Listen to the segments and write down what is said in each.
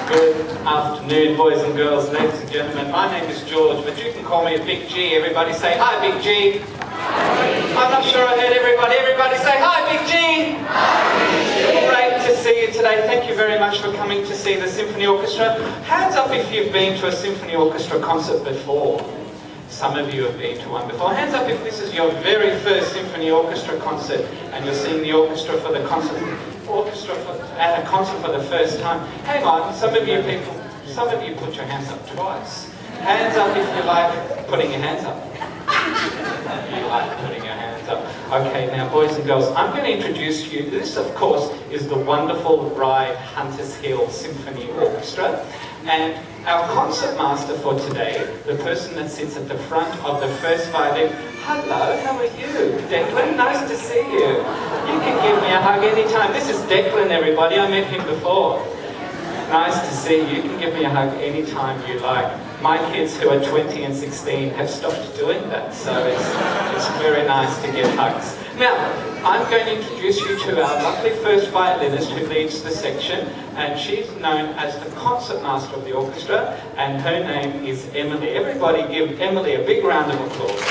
Good afternoon, boys and girls, ladies and gentlemen. My name is George, but you can call me a Big G. Everybody say, hi, Big G. Hi. I'm not sure I heard everybody. Everybody say, hi, Big G. Hi. Great to see you today. Thank you very much for coming to see the Symphony Orchestra. Hands up if you've been to a Symphony Orchestra concert before. Some of you have been to one before. Hands up if this is your very first Symphony Orchestra concert and you're seeing the orchestra for the concert. At a concert for the first time. Hang on, some of you put your hands up twice. Hands up if you like putting your hands up. You like putting your hands up. Okay, now boys and girls, I'm going to introduce you. This, of course, is the wonderful Ryde Hunters Hill Symphony Orchestra. And our concert master for today, the person that sits at the front of the first violin. Hello, how are you? Declan, nice to see you. You can give me a hug anytime. This is Declan, everybody. I met him before. Nice to see you. You can give me a hug anytime you like. My kids who are 20 and 16 have stopped doing that, so it's very nice to give hugs. Now, I'm going to introduce you to our lovely first violinist who leads the section, and she's known as the concert master of the orchestra, and her name is Emily. Everybody give Emily a big round of applause.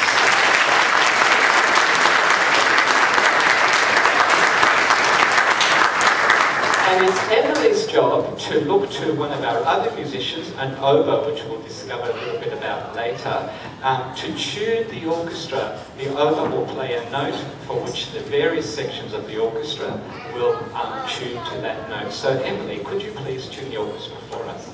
And it's Emily's job to look to one of our other musicians, an oboe, which we'll discover a little bit about later, to tune the orchestra. The oboe will play a note for which the various sections of the orchestra will tune to that note. So Emily, could you please tune the orchestra for us?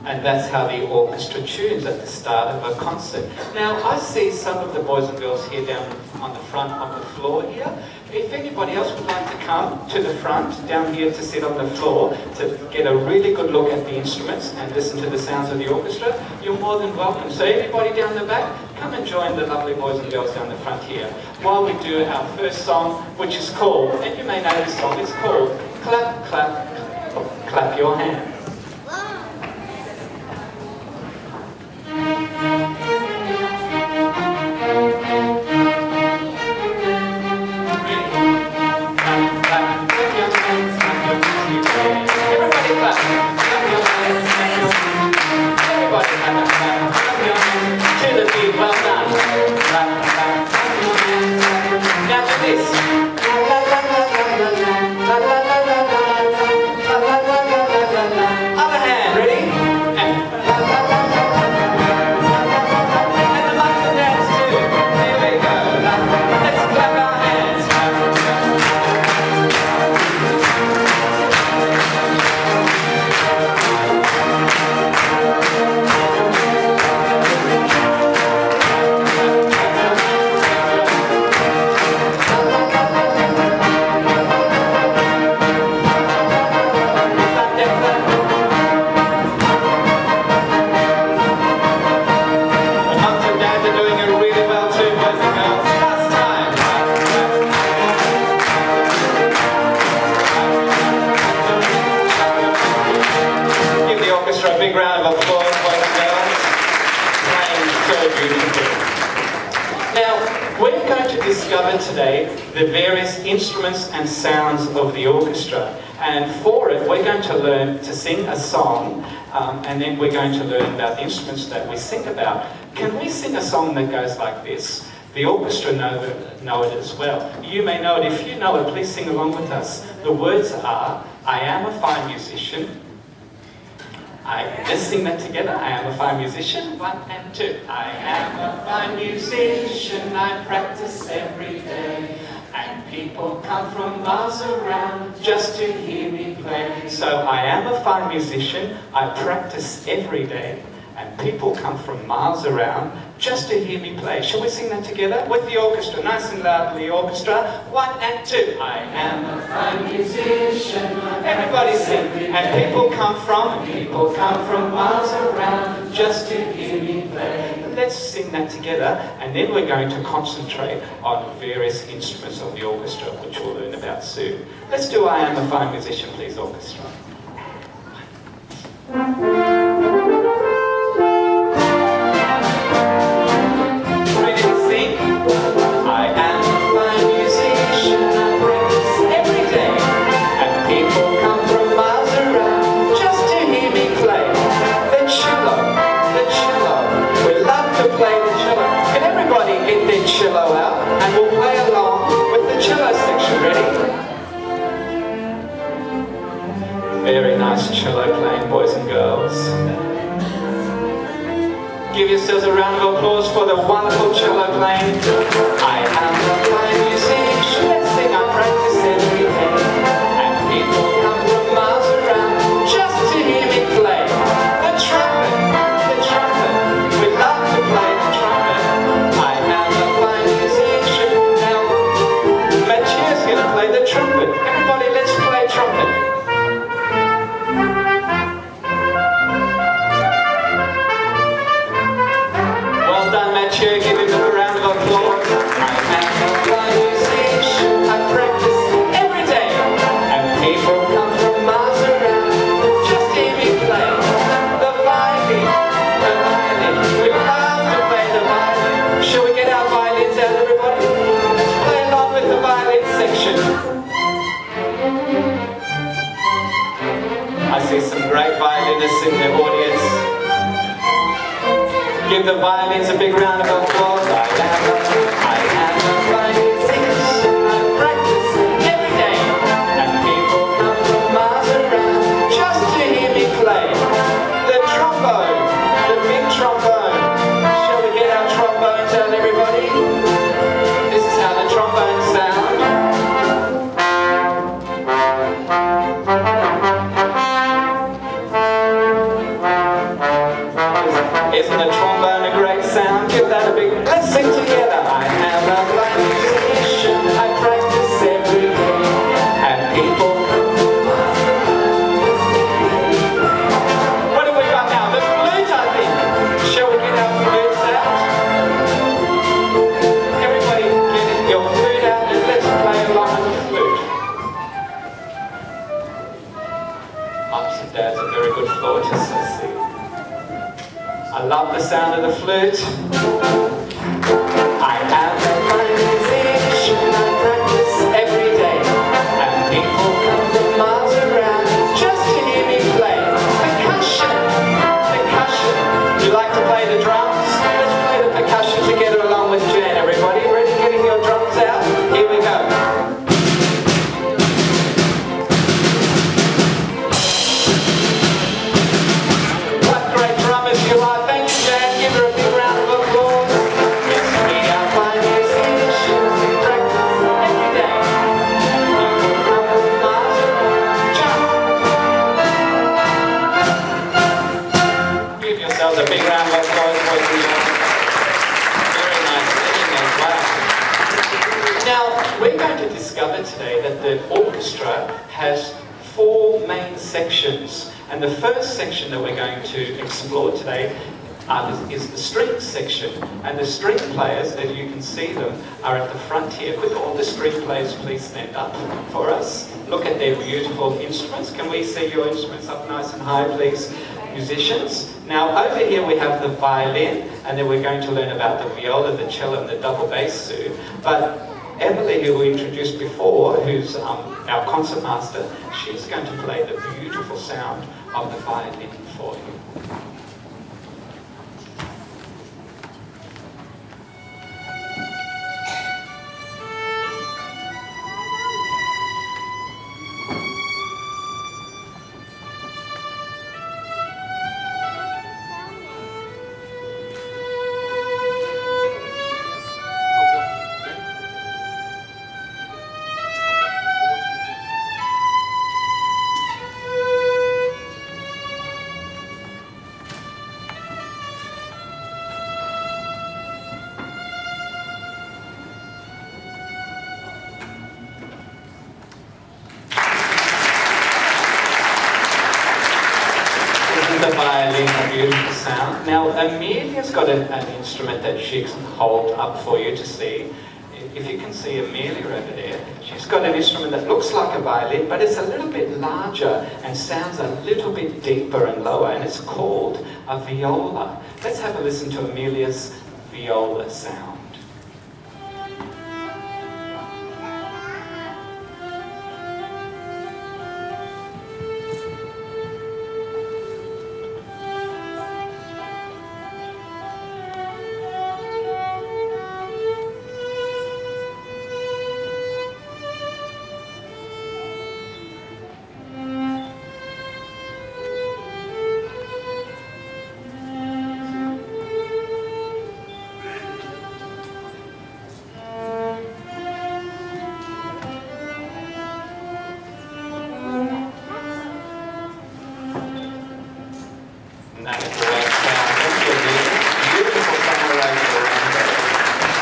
And that's how the orchestra tunes at the start of a concert. Now, I see some of the boys and girls here down on the front of the floor here. If anybody else would like to come to the front, down here to sit on the floor, to get a really good look at the instruments and listen to the sounds of the orchestra, you're more than welcome. So anybody down the back, come and join the lovely boys and girls down the front here, while we do our first song, which is called, and you may know this song, it's called Clap, Clap, Clap Your Hands. Today the various instruments and sounds of the orchestra, and for it we're going to learn to sing a song, and then we're going to learn about the instruments that we sing about. Can we sing a song that goes like this? The orchestra know it as well. You may know it. If you know it, please sing along with us. The words are, I am a fine musician. Let's sing that together. I am a fine musician. 1 and 2. I am a fine musician. I practice every day. And people come from miles around just to hear me play. play. So I am a fine musician, I practice every day, and people come from miles around just to hear me play. Shall we sing that together? With the orchestra, nice and loudly, orchestra. 1 and 2. I am a fine musician. Everybody sing. And people come from miles around just to hear me play. Let's sing that together, and then we're going to concentrate on various instruments of the orchestra, which we'll learn about soon. Let's do I am a fine musician, please, orchestra. Cello out, and we'll play along with the cello section. Ready? Very nice cello playing, boys and girls. Give yourselves a round of applause for the wonderful cello playing. I am a fine musician. Let's sing, I practice every day, and people come from miles around just to hear me play. The trumpet, we love to play the trumpet. I am a fine musician. Now, Mathieu's going to play the trumpet. Everybody, let's play trumpet. Well done, Mathieu. Give him a round of applause. I am a fine musician. I practice every day, and people come from miles around just to hear me play. The violin. We love to play the violin. Shall we get our violins out, everybody? Let's play along with the violin section. I see some great violinists in the audience. Give the violins a big round of applause. I am a fine musician. I practice every day, and people come from miles around just to hear me play. The trombone, the big trombone. Shall we get our trombones out, everybody? This is how the trombones sound. Isn't the trombone a great sound? Give that a big... Let's sing together. I am a fine musician. I practice every day, and people come from miles around. What have we got now? The flute, I think. Shall we get our flutes out? Everybody get your flute out and let's play along with the flute. Mums and dads are very good flautists, I see. I love the sound of the flute. I am a fine musician. I practice every day, and people come from miles around just to hear me play. Percussion. You like to play the drums? Let's play the percussion together along with Jen. Everybody, ready? Getting your drums out? Here we go. What great drummers you are. Thank you, Jan. Give her a big round of applause. Yes, we are fine musicians. We practice every day. People come from miles around. Jump. Give yourselves a big round of applause, boys and girls. Very nice singing as well. Now, we're going to discover today that the orchestra has 4 main sections. And the first section that we're going to explore today is the string section. And the string players, as you can see them, are at the front here. Could all the string players please stand up for us? Look at their beautiful instruments. Can we see your instruments up nice and high, please, musicians? Now, over here we have the violin, and then we're going to learn about the viola, the cello, and the double bass soon. But Emily, who we introduced before, who's our concert master, she's going to play the beautiful sound of the violin for you. Now, Amelia's got an instrument that she can hold up for you to see. If you can see Amelia over there, she's got an instrument that looks like a violin, but it's a little bit larger and sounds a little bit deeper and lower, and it's called a viola. Let's have a listen to Amelia's viola sound.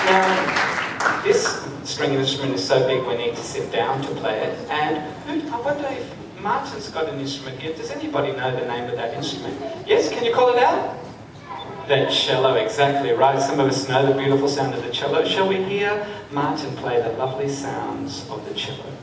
Now, this string instrument is so big we need to sit down to play it. And I wonder if Martin's got an instrument here. Does anybody know the name of that instrument? Yes, can you call it out? The cello, exactly right. Some of us know the beautiful sound of the cello. Shall we hear Martin play the lovely sounds of the cello?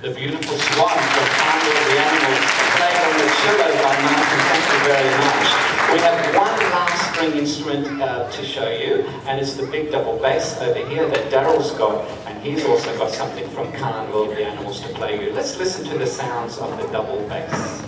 The beautiful swan from Carnival of the Animals, played on the cello by Martin. Thank you very much. We have one last string instrument to show you, and it's the big double bass over here that Daryl's got, and he's also got something from Carnival of the Animals to play you. Let's listen to the sounds of the double bass.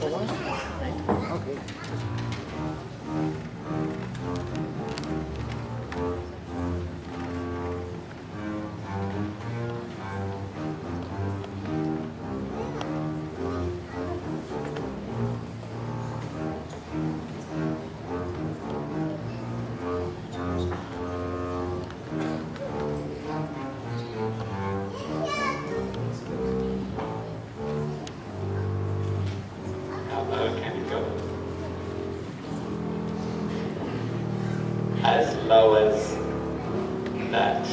As low as that.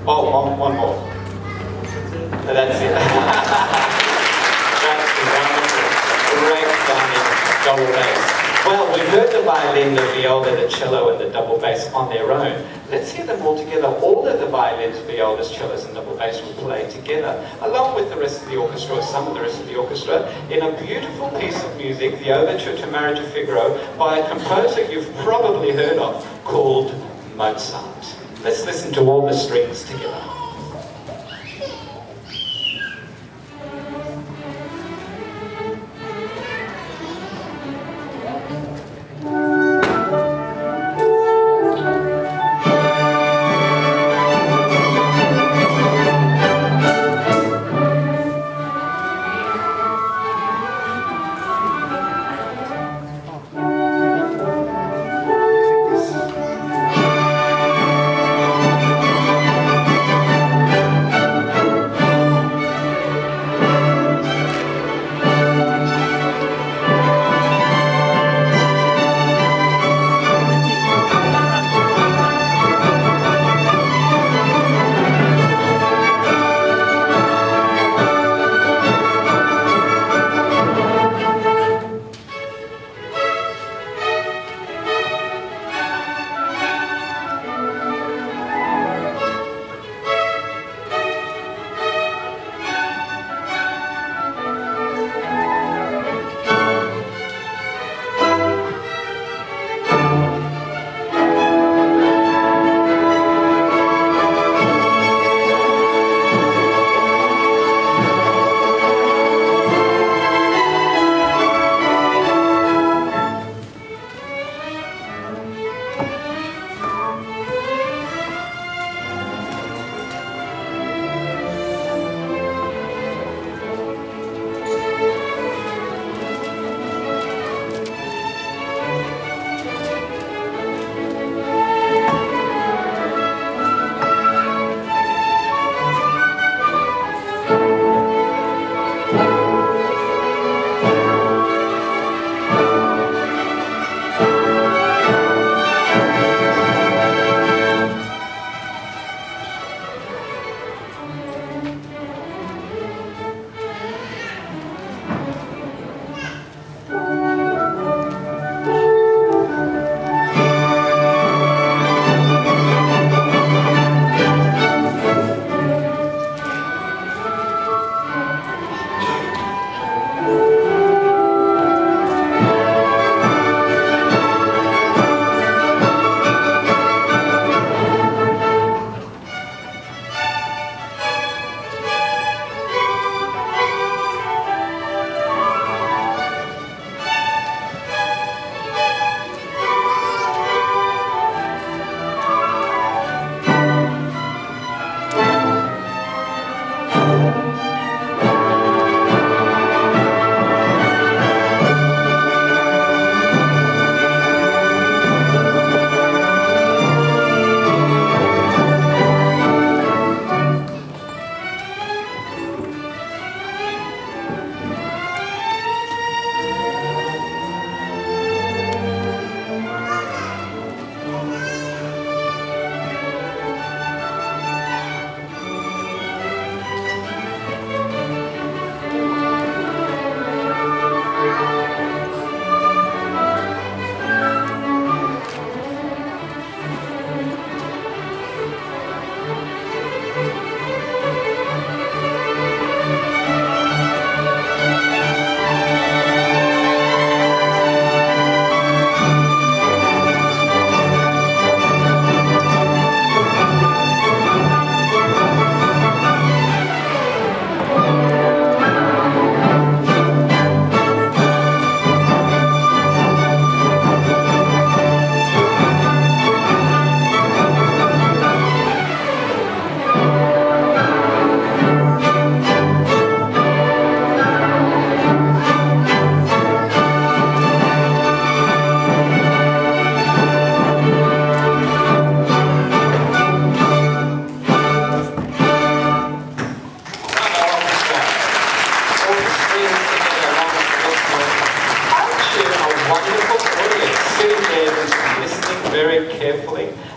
Oh, one more. That's it. That's wonderful. Great sounding double bass. Well, we heard the violin, the viola, the cello, and the double bass on their own. Let's hear them all together. All of the violins, violas, cellos, and double bass will play together, along with the rest of the orchestra, or some of the rest of the orchestra, in a beautiful piece of music, the Overture to Marriage of Figaro, by a composer you've probably heard of, called Mozart. Let's listen to all the strings together.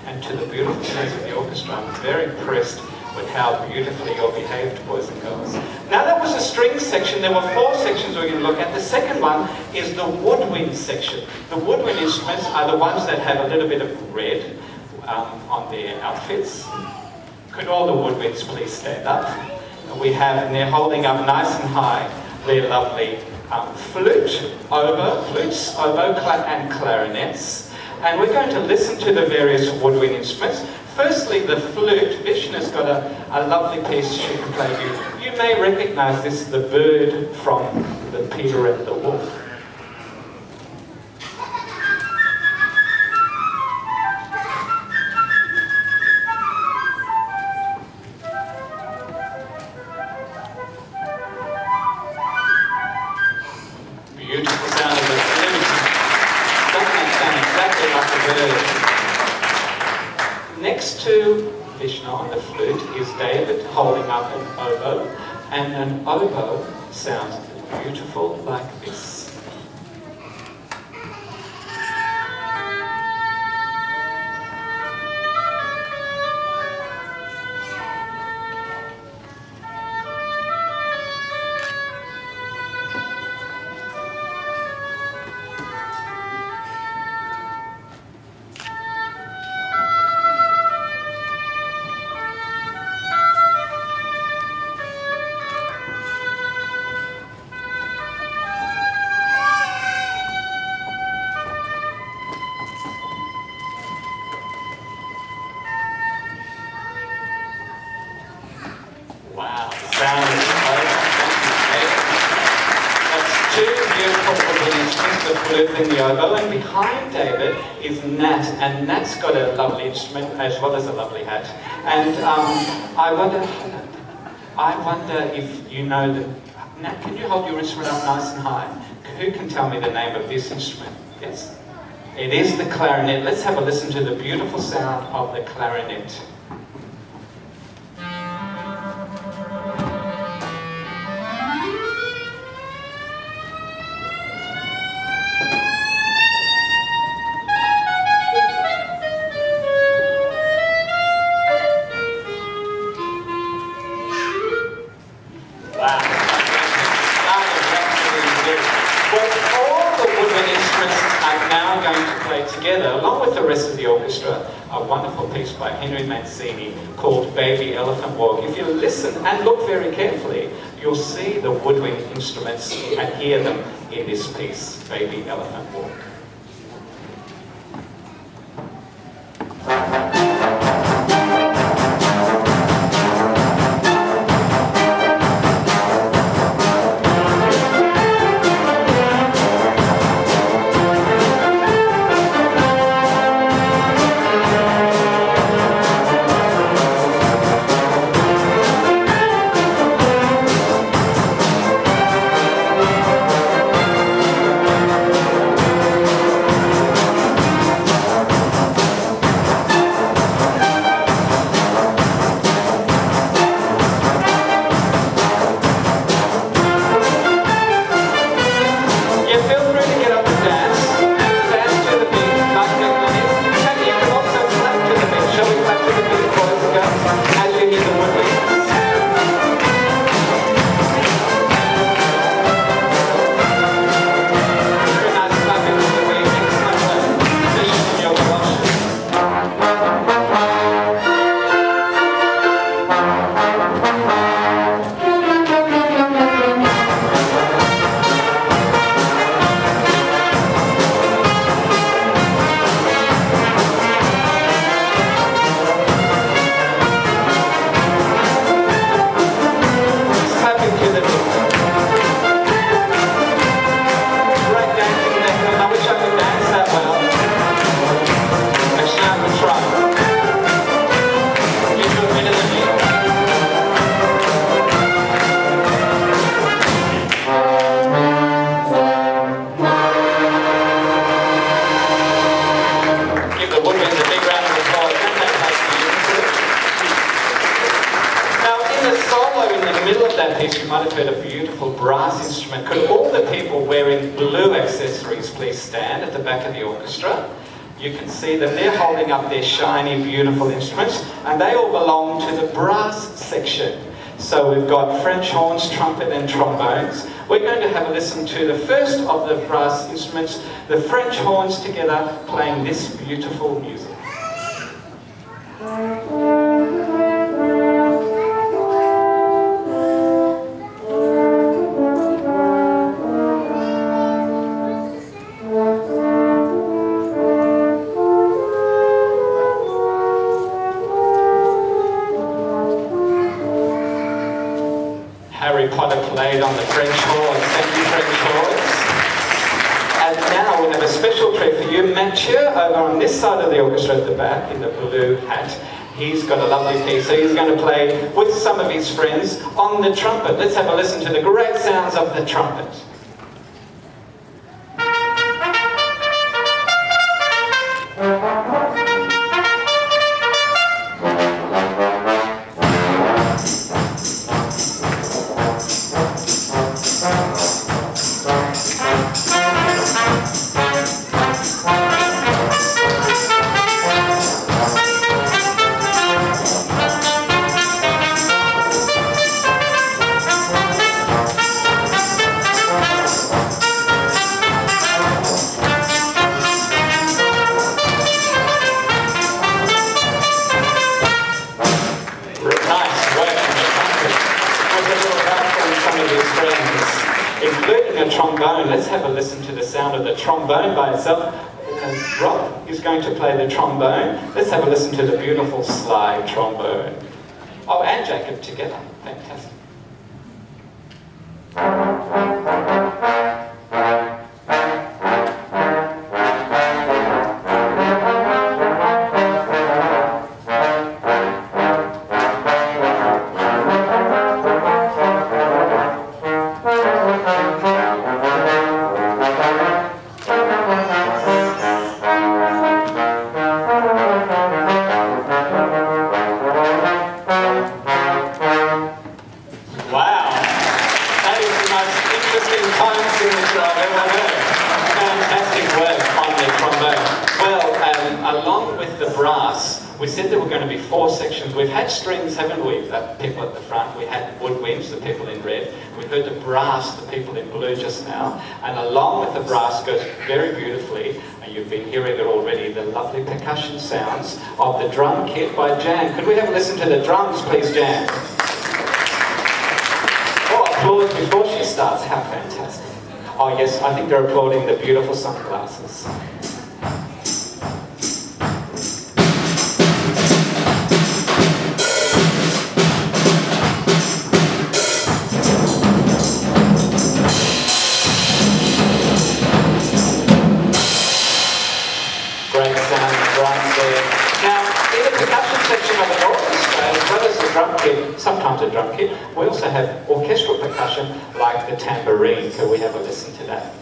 and to the beautiful tunes of the orchestra. I'm very impressed with how beautifully you're behaved, boys and girls. Now that was a string section. There were 4 sections we're going to look at. The second one is the woodwind section. The woodwind instruments are the ones that have a little bit of red on their outfits. Could all the woodwinds please stand up? And they're holding up nice and high their lovely flutes, oboe, and clarinets. And we're going to listen to the various woodwind instruments. Firstly, the flute. Vishnu's got a lovely piece she can play you. You may recognise this, the bird from the Peter and the Wolf. Beautiful sound of the flute. Doesn't it sound exactly like a bird? Next to Vishnu on the flute is David holding up an oboe, and an oboe sounds beautiful like this. Wow, the sound is That's 2 beautiful woodwind instruments, the flute and the oboe, and behind David is Nat, and Nat's got a lovely instrument as well as a lovely hat. And I wonder if you know that. Nat, can you hold your instrument up nice and high? Who can tell me the name of this instrument? Yes? It is the clarinet. Let's have a listen to the beautiful sound of the clarinet. Together, along with the rest of the orchestra, a wonderful piece by Henry Mancini called Baby Elephant Walk. If you listen and look very carefully, you'll see the woodwind instruments and hear them in this piece, Baby Elephant Walk. You might have heard a beautiful brass instrument. Could all the people wearing blue accessories please stand at the back of the orchestra? You can see that they're holding up their shiny, beautiful instruments, and they all belong to the brass section. So we've got French horns, trumpet and trombones. We're going to have a listen to the first of the brass instruments, the French horns together, playing this beautiful music. Played on the French horns. Thank you, French horns. And now we have a special treat for you. Mathieu, over on this side of the orchestra at the back, in the blue hat, he's got a lovely piece. So he's going to play with some of his friends on the trumpet. Let's have a listen to the great sounds of the trumpet. Let's have a listen to the sound of the trombone by itself. Rob is going to play the trombone. Let's have a listen to the beautiful slide trombone. Oh, and Jacob together. Fantastic. We said there were going to be 4 sections. We've had strings, haven't we? The people at the front. We had woodwinds, the people in red. We heard the brass, the people in blue just now. And along with the brass goes very beautifully, and you've been hearing it already, the lovely percussion sounds of the drum kit by Jan. Could we have a listen to the drums, please, Jan? Oh, applause before she starts. How fantastic. Oh, yes, I think they're applauding the beautiful sunglasses. Sometimes a drum kit. We also have orchestral percussion like the tambourine. Could we have a listen to that?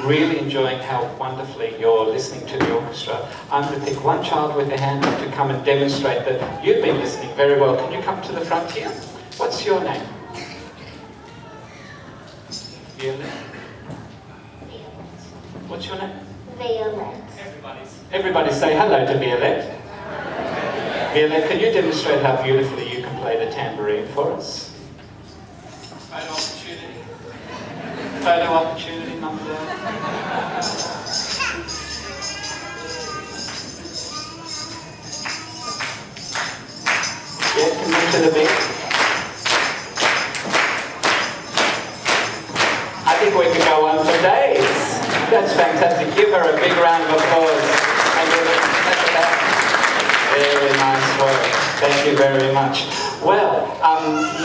Really enjoying how wonderfly you're listening to the orchestra. I'm going to pick one child with their hand up to come and demonstrate that you've been listening very well. Can you come to the front here? What's your name? Violet? What's your name? Violet. Everybody say hello to Violet. Violet, can you demonstrate how beautifully you can play the tambourine for us? Photo opportunity. Photo opportunity, Mum. Yeah, come into the beat. I think we could go on for days. That's fantastic. Give her a big round of applause. Very nice work. Thank you very much. Well,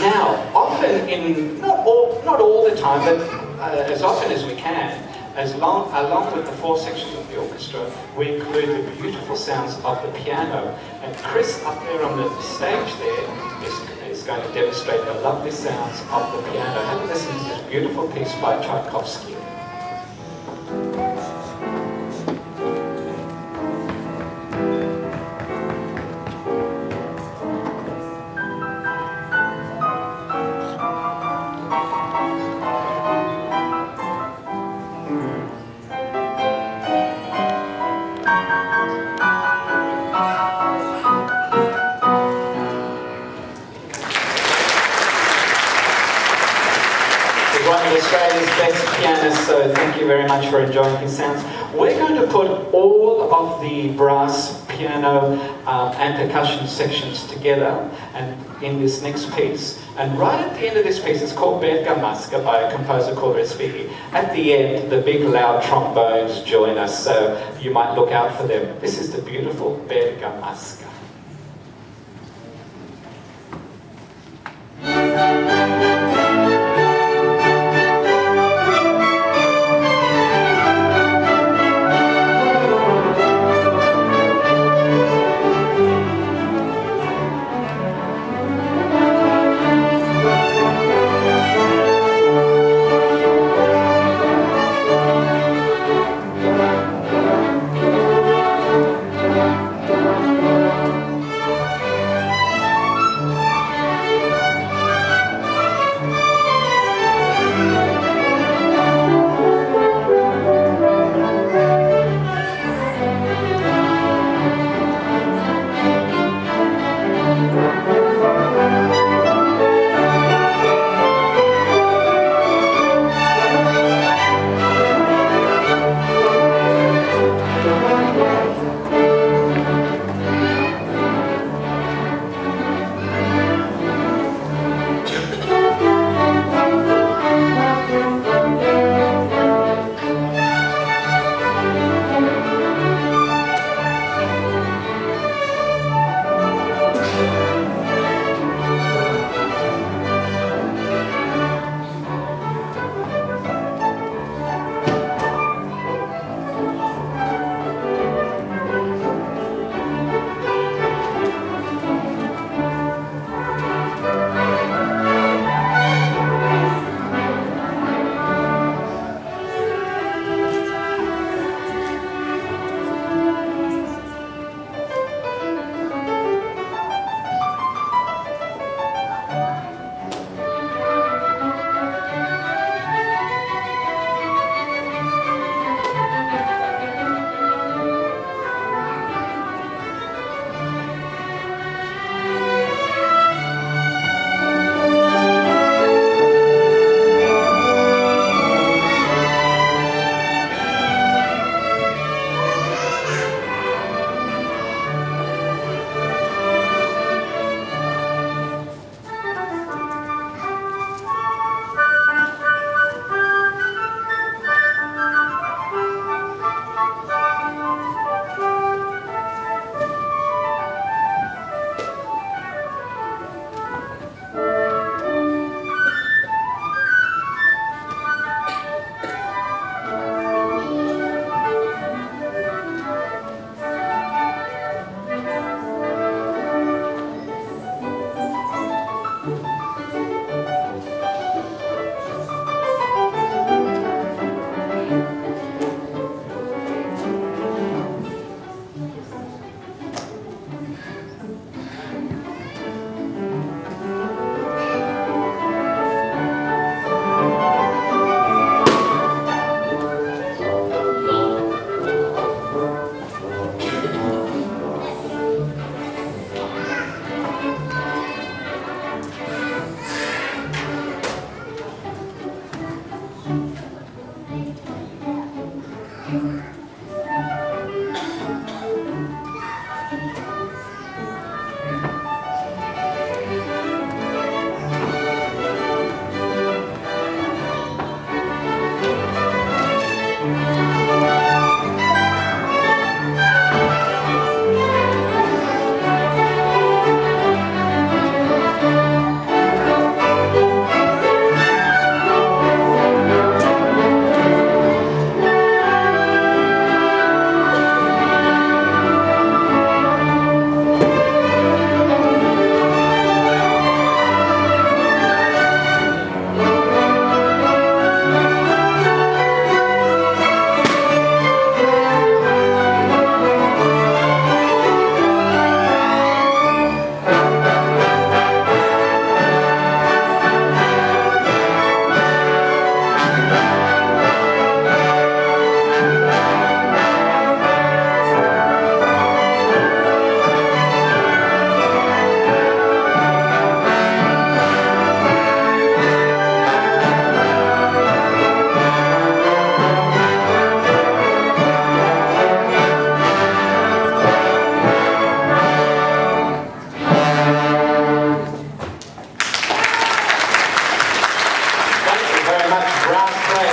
now, often in, not all the time, but as often as we can, along with the 4 sections of the orchestra, we include the beautiful sounds of the piano. And Chris, up there on the stage there, is is going to demonstrate the lovely sounds of the piano. Have a listen to this beautiful piece by Tchaikovsky. One of Australia's best pianists, so thank you very much for enjoying his sounds. We're going to put all of the brass, piano and percussion sections together and in this next piece. And right at the end of this piece, it's called Bergamasca by a composer called Respighi. At the end, the big loud trombones join us, so you might look out for them. This is the beautiful Bergamasca.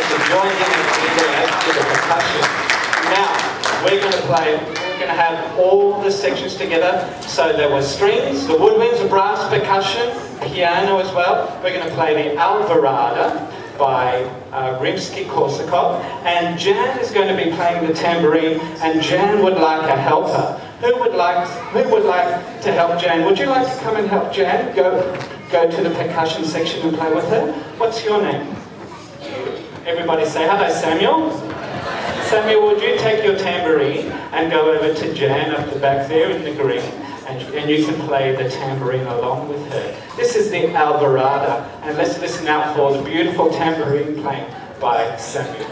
to join in the percussion. Now, we're going to have all the sections together. So there were strings, the woodwinds, brass, percussion, piano as well. We're going to play the Alvarada by Rimsky-Korsakov, and Jan is going to be playing the tambourine, and Jan would like a helper. Who would like to help Jan? Would you like to come and help Jan? Go to the percussion section and play with her. What's your name? Everybody say hello, Samuel. Samuel, would you take your tambourine and go over to Jan up the back there in the green, and you can play the tambourine along with her. This is the Alvarada, and let's listen out for the beautiful tambourine playing by Samuel.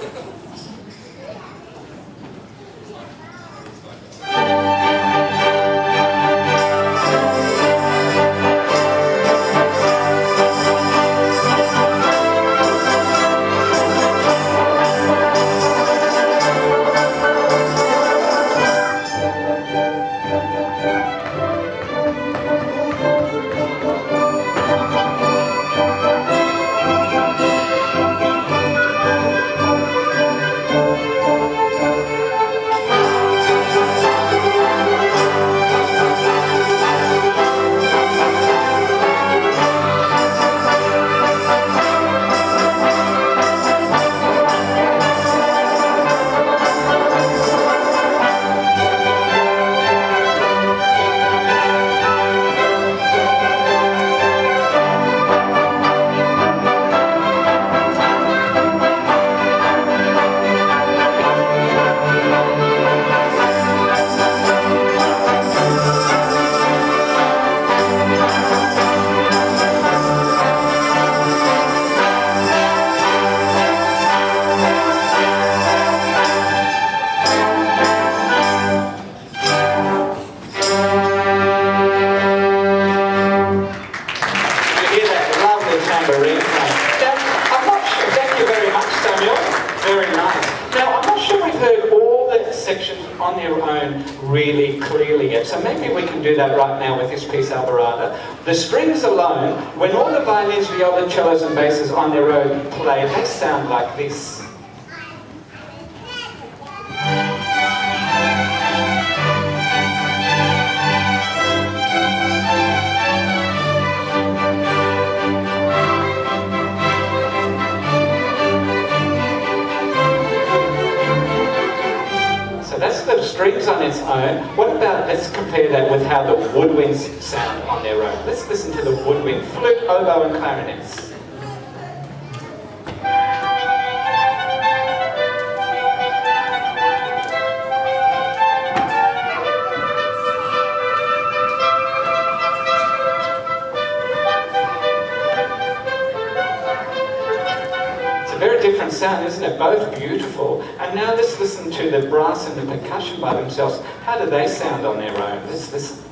Really clearly yet. So maybe we can do that right now with this piece, Alvarada. The strings alone, when all the violins, viola, cellos and basses on their own play, they sound like this. Strings on its own. What about, let's compare that with how the woodwinds sound on their own. Let's listen to the woodwind, flute, oboe and clarinets. Very different sound, isn't it? Both beautiful. And now let's listen to the brass and the percussion by themselves. How do they sound on their own? Let's listen.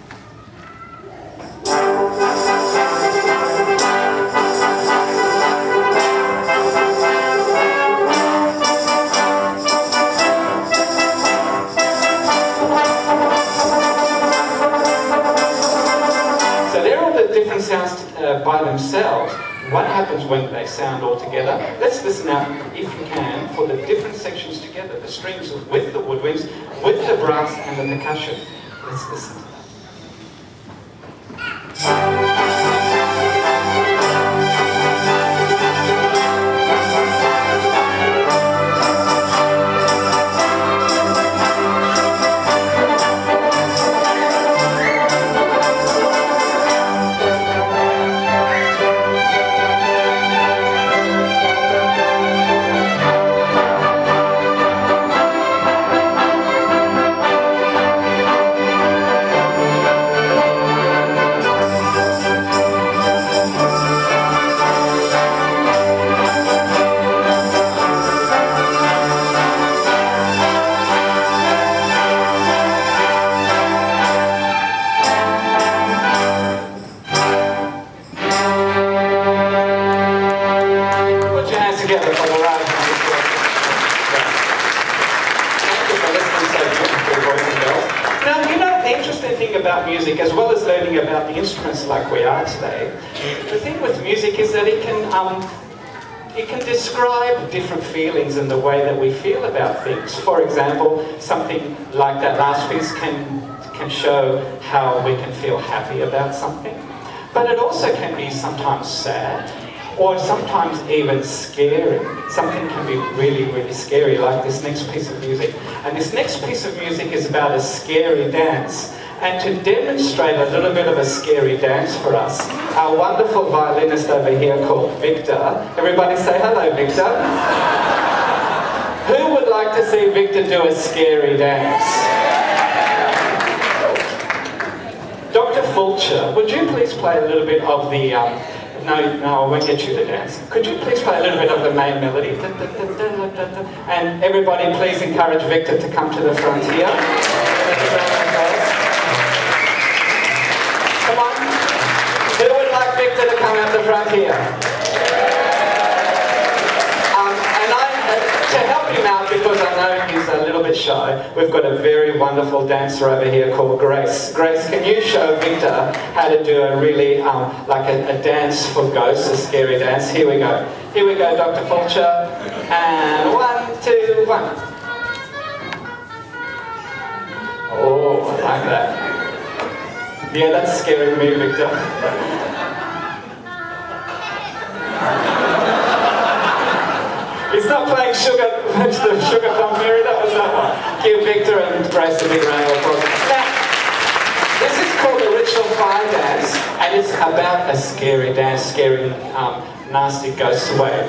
So they're all the different sounds by themselves. What happens when they sound all together? Let's listen out, if you can, for the different sections together. The strings with the woodwinds, with the brass and the percussion. Let's listen to that. About music, as well as learning about the instruments like we are today, the thing with music is that it can it can describe different feelings and the way that we feel about things. For example, something like that last piece can show how we can feel happy about something. But it also can be sometimes sad, or sometimes even scary. Something can be really, really scary, like this next piece of music. And this next piece of music is about a scary dance. And to demonstrate a little bit of a scary dance for us, our wonderful violinist over here called Victor. Everybody say hello, Victor. Who would like to see Victor do a scary dance? Dr. Fulcher, would you please play a little bit of the... No, I won't get you to dance. Could you please play a little bit of the main melody? And everybody please encourage Victor to come to the front here. Come on. Who would like Victor to come out the front here? To help him out, because I know he's a little bit shy, we've got a very wonderful dancer over here called Grace. Grace, can you show Victor how to do a really, like a dance for ghosts, a scary dance? Here we go. Here we go, Dr. Fulcher. And 1, 2, 1. Oh, I like that. Yeah, that's scaring me, Victor. He's not playing Sugar Plum Fairy, that was that one. Give Victor and Grace a big round of applause. Now, this is called the Ritual Fire Dance, and it's about a scary dance, scaring nasty ghosts away.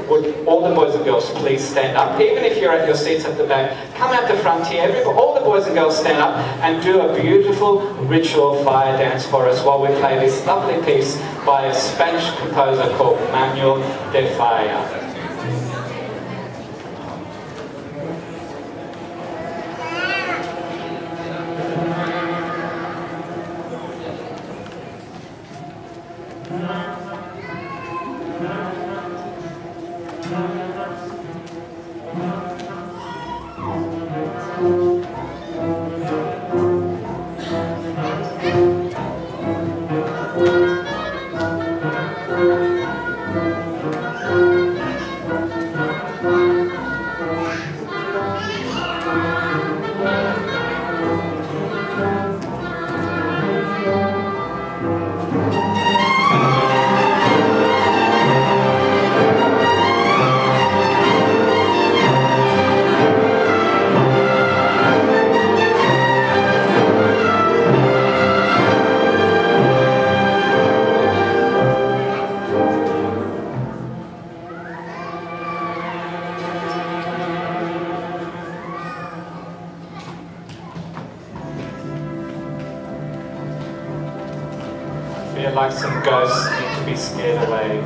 Would all the boys and girls please stand up? Even if you're at your seats at the back, come out the front here. All the boys and girls stand up and do a beautiful ritual fire dance for us while we play this lovely piece by a Spanish composer called Manuel de Falla. Feel like some ghosts need to be scared away.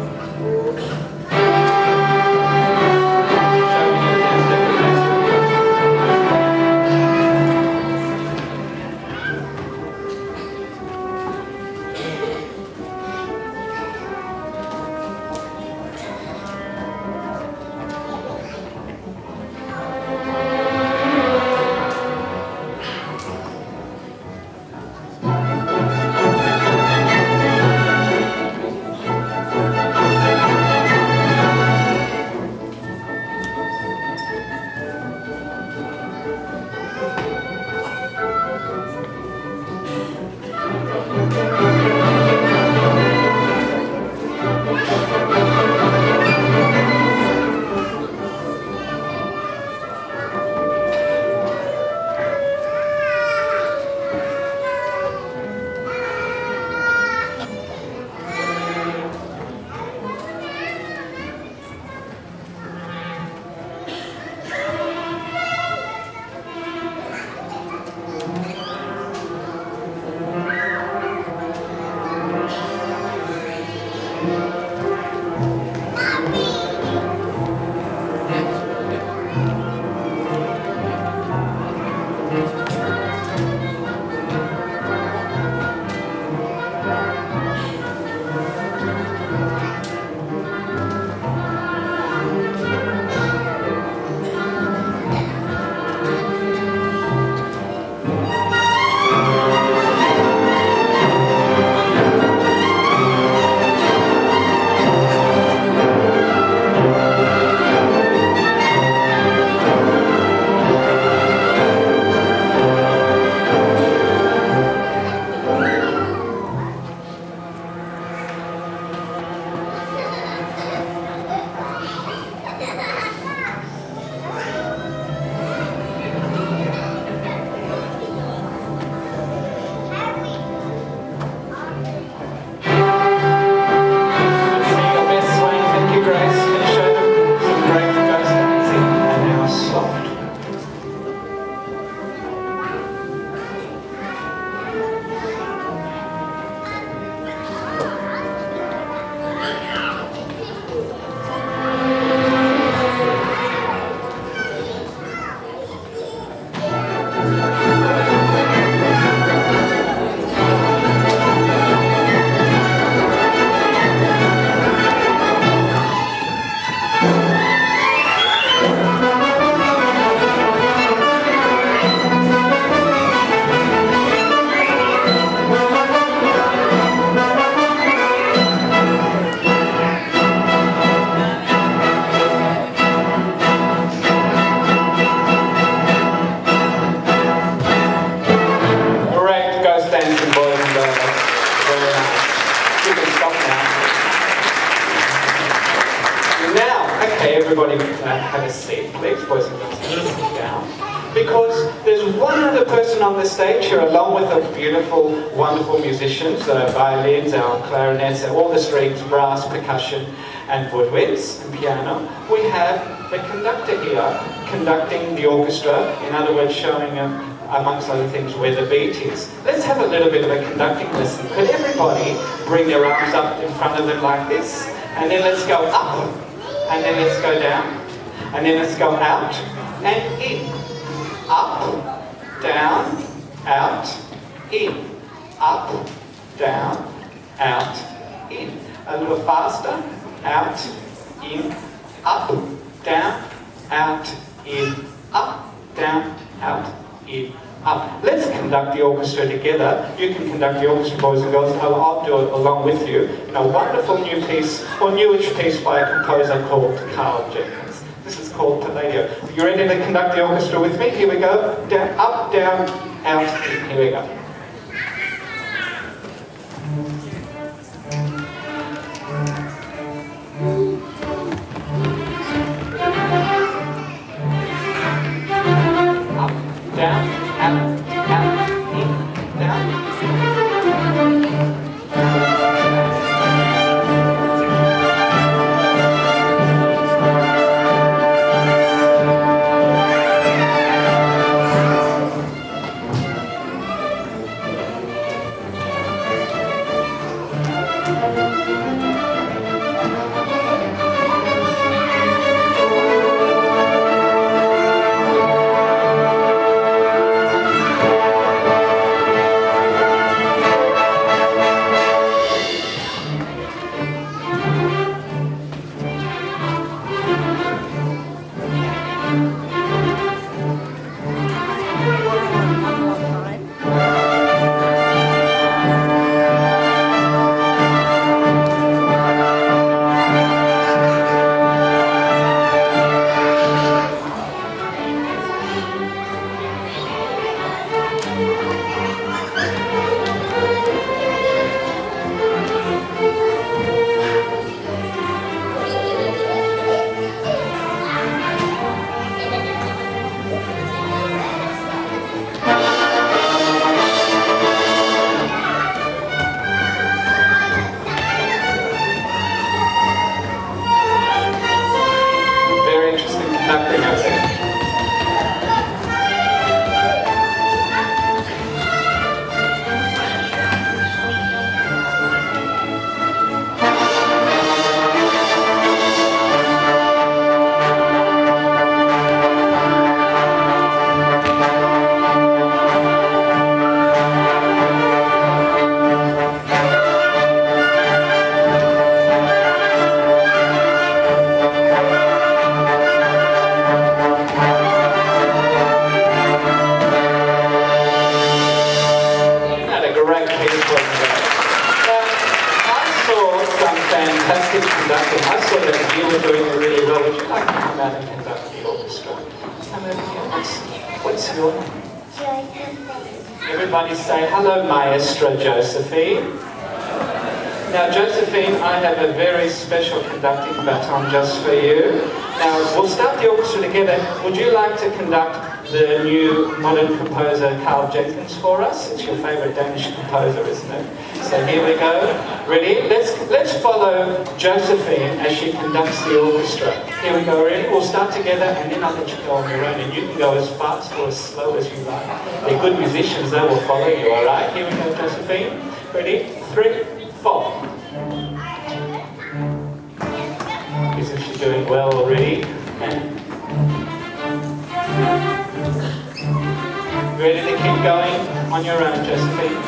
have a seat, please, boys and girls. Sit down. Because there's one other person on the stage here, along with the beautiful, wonderful musicians, violins, our clarinets, all the strings, brass, percussion, and woodwinds, and piano. We have the conductor here, conducting the orchestra, in other words, showing amongst other things, where the beat is. Let's have a little bit of a conducting lesson. Could everybody bring their arms up in front of them like this? And then let's go up, and then let's go down, and then let's go out, and in. Up, down, out, in. Up, down, out, in. A little faster. Out, in, up, down, out, in, up, down, out, in, up. Let's conduct the orchestra together. You can conduct the orchestra, boys and girls. I'll do it along with you in a wonderful new piece, or newish piece by a composer called Carl Jenkins. This is called Palladio. Are you ready to conduct the orchestra with me? Here we go. Down, up, down, out, in. Here we go. Down, out, in, down. Fantastic conducting. I saw that you were doing it really well. Would you like to come out and conduct the orchestra? Come over here. What's your name? Josephine. Everybody say hello, Maestra Josephine. Now, Josephine, I have a very special conducting baton just for you. Now, we'll start the orchestra together. Would you like to conduct the new modern composer Carl Jenkins for us? It's your favourite Danish composer, isn't it? So here we go. Ready? Let's follow Josephine as she conducts the orchestra. Here we go. Ready? We'll start together, and then I'll let you go on your own, and you can go as fast or as slow as you like. They're good musicians; they will follow you. All right? Here we go, Josephine. Ready? 3, 4. Isn't she doing well already? And ready to keep going on your own, Josephine?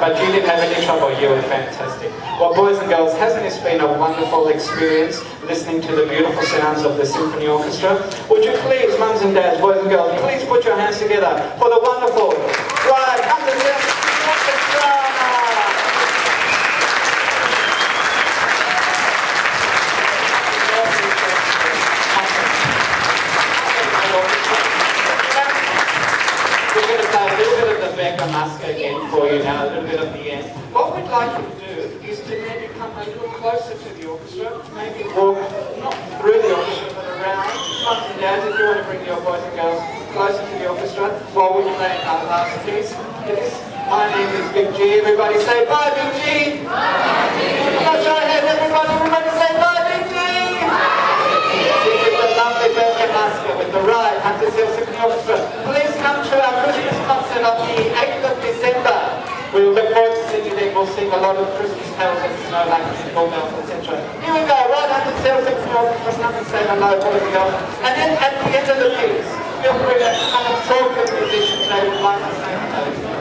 but you didn't have any trouble. You were fantastic. Well, boys and girls, hasn't this been a wonderful experience listening to the beautiful sounds of the Symphony Orchestra? Would you please, mums and dads, boys and girls, please put your hands together for the wonderful Ryde Orchestra! We're going to play a little bit of the Becca Muska again for you now, a little bit of the end. What we'd like you to do is to maybe come a little closer to the orchestra, maybe walk not through the orchestra but around. Mums and dads, if you want to bring your boys and girls closer to the orchestra while we're playing our last piece. My name is Big G. Everybody say bye, Big G! I'm not sure I heard everybody say bye, Big G! This is the lovely Becca Muska with the Ryde Symphony Orchestra. Please come to our Christmas concert on the 8th of December. We look forward to seeing you there. We'll sing a lot of Christmas carols and snow like jingle bells, etc. Here we go, Ryde Symphony Orchestra, come and say hello, boys and girls. And then at the end of the piece, feel free to come and talk to the musicians. They would like to say hello.